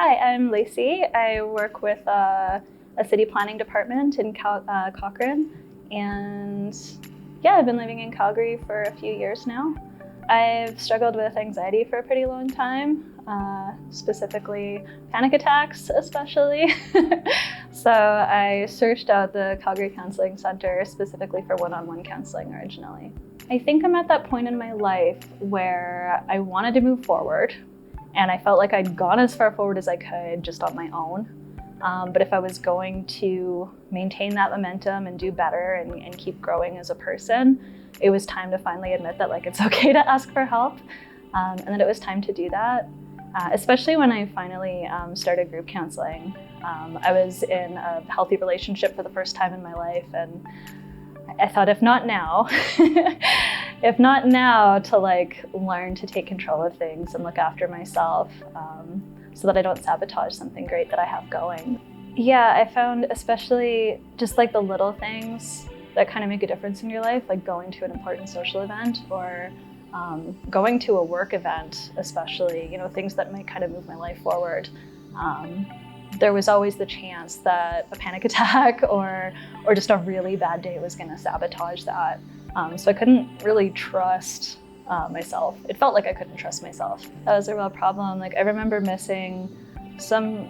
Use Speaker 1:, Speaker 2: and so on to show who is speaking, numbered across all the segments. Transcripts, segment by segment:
Speaker 1: Hi, I'm Lacey. I work with a city planning department in Cochrane, and yeah, I've been living in Calgary for a few years now. I've struggled with anxiety for a pretty long time, specifically panic attacks especially. So I searched out the Calgary Counselling Centre specifically for one-on-one counselling originally. I think I'm at that point in my life where I wanted to move forward, and I felt like I'd gone as far forward as I could just on my own. But if I was going to maintain that momentum and do better and keep growing as a person, it was time to finally admit that it's okay to ask for help, and that it was time to do that. Especially when I finally started group counseling. I was in a healthy relationship for the first time in my life, and I thought, if not now, to learn to take control of things and look after myself, so that I don't sabotage something great that I have going. Yeah, I found especially just the little things that kind of make a difference in your life, like going to an important social event or going to a work event, especially, things that might kind of move my life forward. There was always the chance that a panic attack or just a really bad day was going to sabotage that. So I couldn't really trust myself. It felt like I couldn't trust myself. That was a real problem. I remember missing some,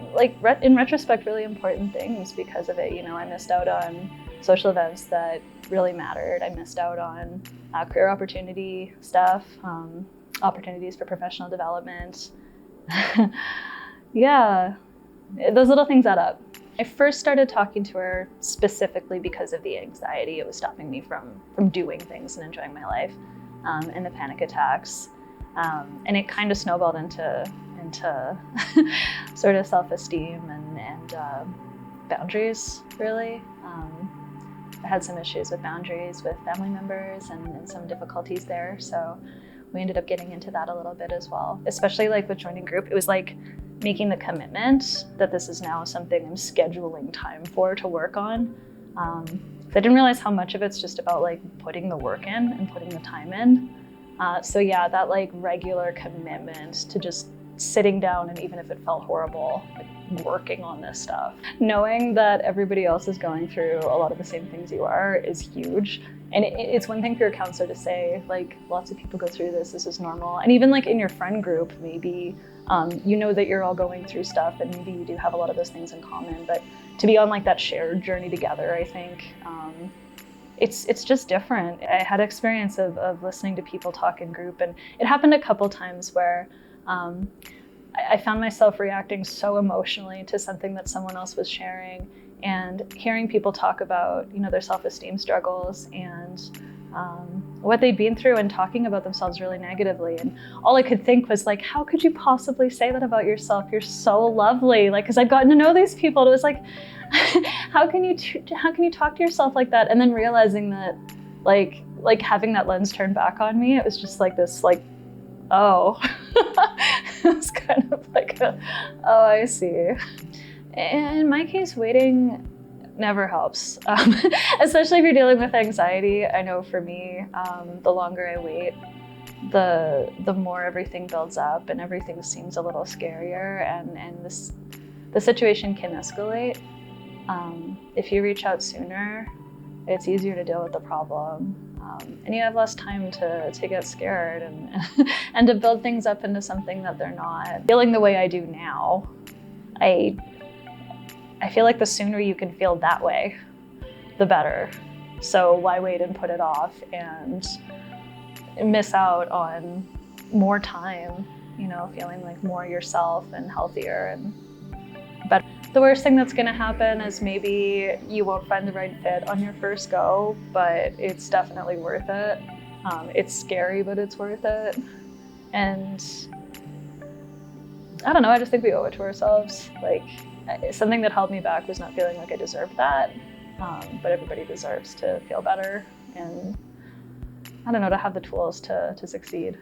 Speaker 1: in retrospect, really important things because of it. I missed out on social events that really mattered. I missed out on career opportunity stuff, opportunities for professional development. Yeah, those little things add up. I first started talking to her specifically because of the anxiety. It was stopping me from doing things and enjoying my life, and the panic attacks. And it kind of snowballed into sort of self-esteem and boundaries, really. I had some issues with boundaries with family members and some difficulties there. So we ended up getting into that a little bit as well, especially with joining group. It was making the commitment that this is now something I'm scheduling time for to work on. I didn't realize how much of it's just about putting the work in and putting the time in. So yeah, that regular commitment to just sitting down, and even if it felt horrible, working on this stuff. Knowing that everybody else is going through a lot of the same things you are is huge. And it's one thing for your counselor to say, lots of people go through this is normal. And even in your friend group, maybe that you're all going through stuff, and maybe you do have a lot of those things in common, but to be on that shared journey together, I think it's just different. I had experience of listening to people talk in group, and it happened a couple times where I found myself reacting so emotionally to something that someone else was sharing, and hearing people talk about their self-esteem struggles and what they'd been through, and talking about themselves really negatively. And all I could think was how could you possibly say that about yourself? You're so lovely. Because I'd gotten to know these people. It was how can you talk to yourself like that? And then realizing that having that lens turned back on me, it was just this oh. It was kind of oh, I see. In my case, waiting never helps, especially if you're dealing with anxiety. I know for me, the longer I wait, the more everything builds up and everything seems a little scarier, and the situation can escalate. If you reach out sooner, it's easier to deal with the problem, and you have less time to get scared and to build things up into something that they're not. Feeling the way I do now, I feel the sooner you can feel that way, the better. So why wait and put it off and miss out on more time, feeling more yourself and healthier and better. The worst thing that's gonna happen is maybe you won't find the right fit on your first go, but it's definitely worth it. It's scary, but it's worth it. And I don't know, I just think we owe it to ourselves. Something that held me back was not feeling like I deserved that, but everybody deserves to feel better, and I don't know, to have the tools to succeed.